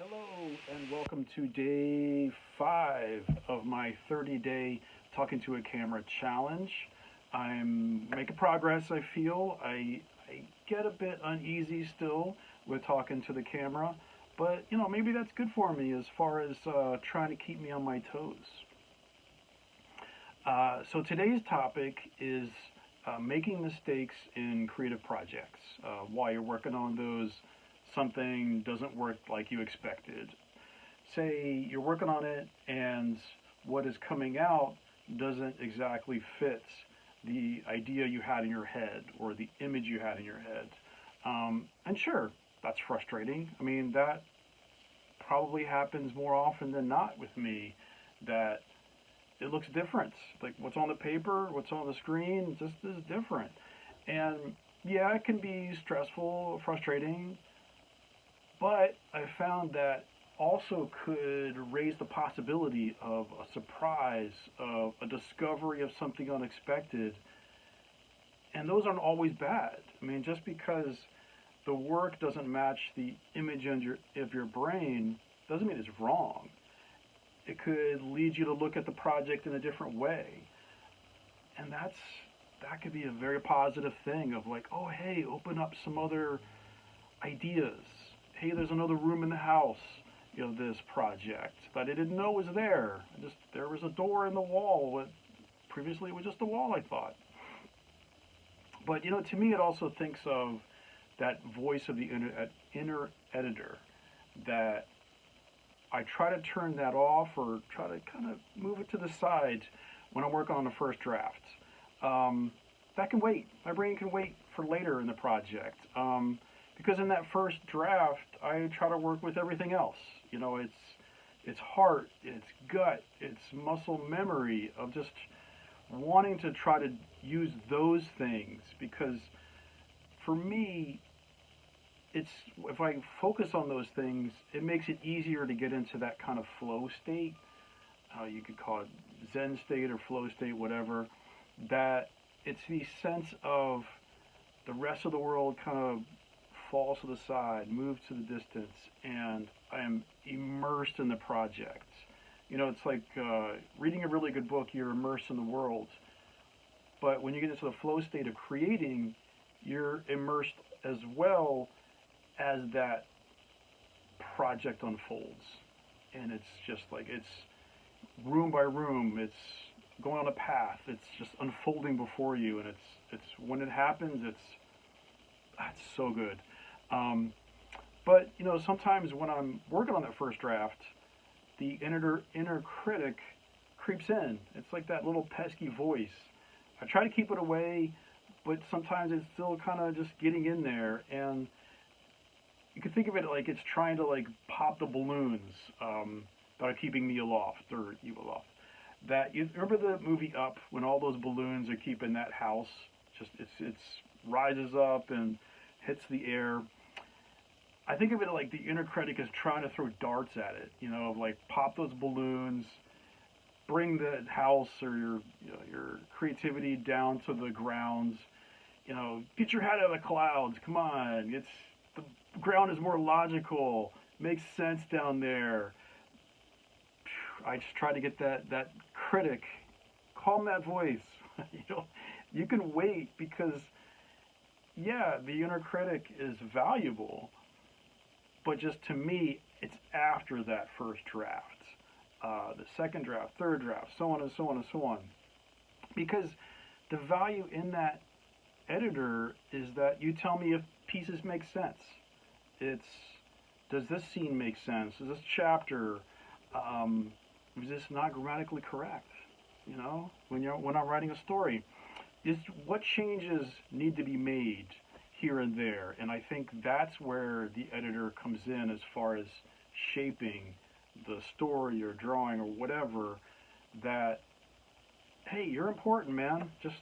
Hello, and welcome to day 5 of my 30-day Talking to a Camera challenge. I'm making progress, I feel. I get a bit uneasy still with talking to the camera, but maybe that's good for me as far as trying to keep me on my toes. So today's topic is making mistakes in creative projects. While you're working on those, something doesn't work like you expected. Say you're working on it and what is coming out doesn't exactly fit the idea you had in your head or the image you had in your head. And sure, that's frustrating. I mean, that probably happens more often than not with me, that it looks different. Like what's on the paper, what's on the screen, just is different. And yeah, it can be stressful, frustrating, but I found that also could raise the possibility of a surprise, of a discovery of something unexpected. And those aren't always bad. I mean, just because the work doesn't match the image of your brain doesn't mean it's wrong. It could lead you to look at the project in a different way. And that could be a very positive thing of like, oh, hey, open up some other ideas. Hey, there's another room in the house, this project that I didn't know was there. There was a door in the wall. Previously, it was just a wall, I thought. But to me, it also thinks of that voice of the inner editor, that I try to turn that off or try to kind of move it to the side when I'm working on the first draft. That can wait. My brain can wait for later in the project. Because in that first draft, I try to work with everything else. It's heart, it's gut, it's muscle memory of just wanting to try to use those things. Because for me, it's if I focus on those things, it makes it easier to get into that kind of flow state. You could call it Zen state or flow state, whatever. That it's the sense of the rest of the world kind of falls to the side, moves to the distance, and I am immersed in the project. It's like reading a really good book, you're immersed in the world. But when you get into the flow state of creating, you're immersed as well as that project unfolds. And it's just like, it's room by room, it's going on a path, it's just unfolding before you, and it's when it happens, that's so good. Um, but sometimes when I'm working on that first draft, the inner critic creeps in. It's like that little pesky voice. I try to keep it away, but sometimes it's still kind of just getting in there. And you can think of it like it's trying to like pop the balloons that are keeping me aloft or you aloft. That you remember the movie Up when all those balloons are keeping that house just it's rises up and hits the air. I think of it like the inner critic is trying to throw darts at it, like pop those balloons, bring the house or your creativity down to the grounds. Get your head out of the clouds. Come on, it's the ground is more logical, makes sense down there. I just try to get that critic, calm that voice. you know, you can wait because yeah, the inner critic is valuable, but just to me, it's after that first draft, the second draft, third draft, so on and so on and so on. Because the value in that editor is that you tell me if pieces make sense. It's does this scene make sense? Is this chapter is this not grammatically correct? When I'm writing a story, is what changes need to be made here and there, and I think that's where the editor comes in as far as shaping the story or drawing or whatever. That hey, you're important, man. Just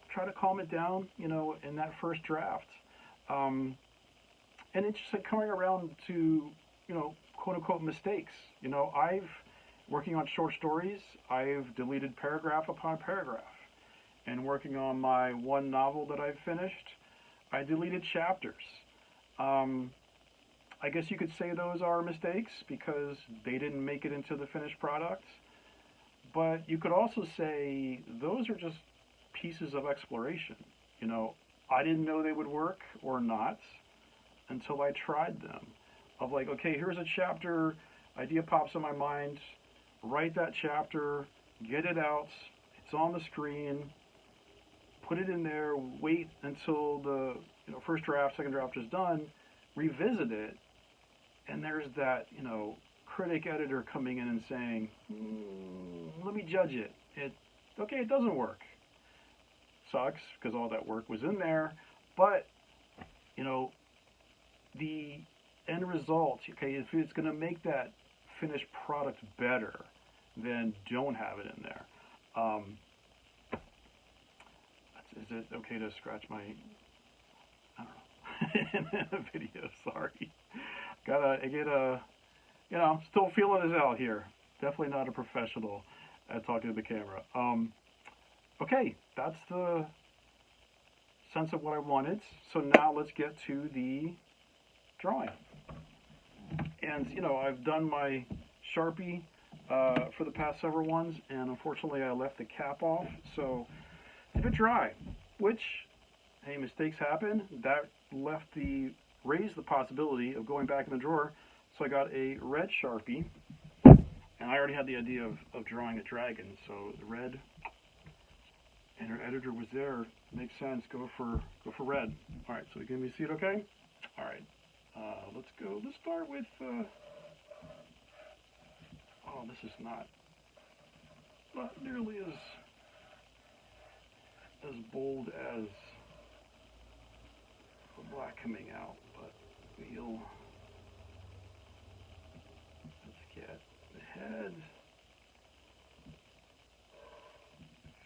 try to calm it down, in that first draft. And it's just like coming around to, quote unquote mistakes. I've working on short stories. I've deleted paragraph upon paragraph, and working on my one novel that I've finished, I deleted chapters. I guess you could say those are mistakes because they didn't make it into the finished product. But you could also say those are just pieces of exploration. You know, I didn't know they would work or not until I tried them. Of like, okay, here's a chapter, idea pops in my mind, write that chapter, get it out, it's on the screen, put it in there, wait until the first draft, second draft is done, revisit it, and there's that critic editor coming in and saying, let me judge it. It doesn't work. Sucks because all that work was in there, but the end result, okay, if it's going to make that finished product better, then don't have it in there. Is it okay to scratch my, I don't know, in a video, sorry. Still feeling this out here. Definitely not a professional at talking to the camera. Okay, that's the sense of what I wanted. So now let's get to the drawing. And, I've done my Sharpie for the past several ones, and unfortunately I left the cap off, so it's a bit dry, which, hey, mistakes happen. That raised the possibility of going back in the drawer, so I got a red Sharpie, and I already had the idea of drawing a dragon, so the red, and our editor was there, makes sense, go for red. All right, so can we see it okay? All right, let's start with, this is not nearly as bold as the black coming out, but let's get the head,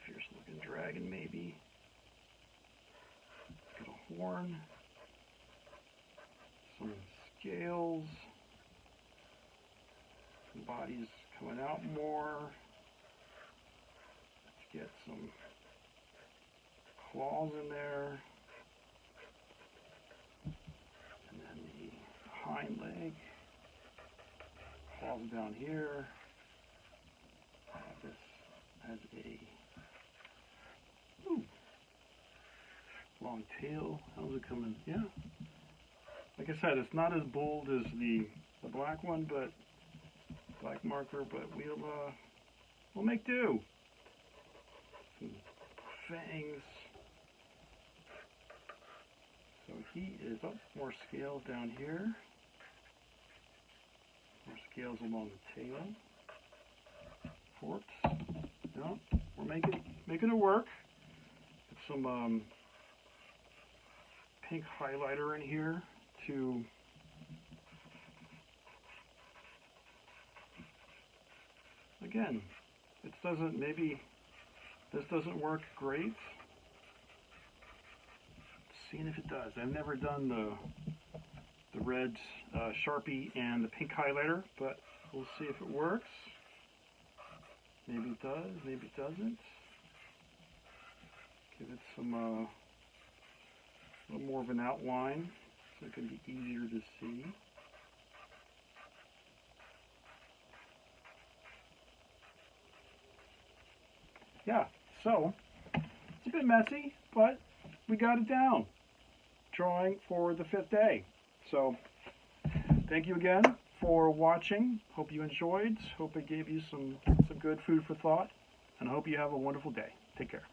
fierce looking dragon maybe, got a horn, some scales, some bodies coming out more, let's get some claws in there, and then the hind leg, claws down here. I have this as a long tail. How's it coming? Yeah, like I said, it's not as bold as the black one, but black marker. But we'll make do. Some fangs. So he is up, more scales down here, more scales along the tail, forks, no, we're making it work. Get some pink highlighter in here to again, maybe this doesn't work great. Seeing if it does. I've never done the red Sharpie and the pink highlighter, but we'll see if it works. Maybe it does, maybe it doesn't. Give it some a little more of an outline so it can be easier to see. Yeah, so it's a bit messy, but we got it down. Drawing for the 5th day. So thank you again for watching. Hope you enjoyed. Hope it gave you some good food for thought, and I hope you have a wonderful day. Take care.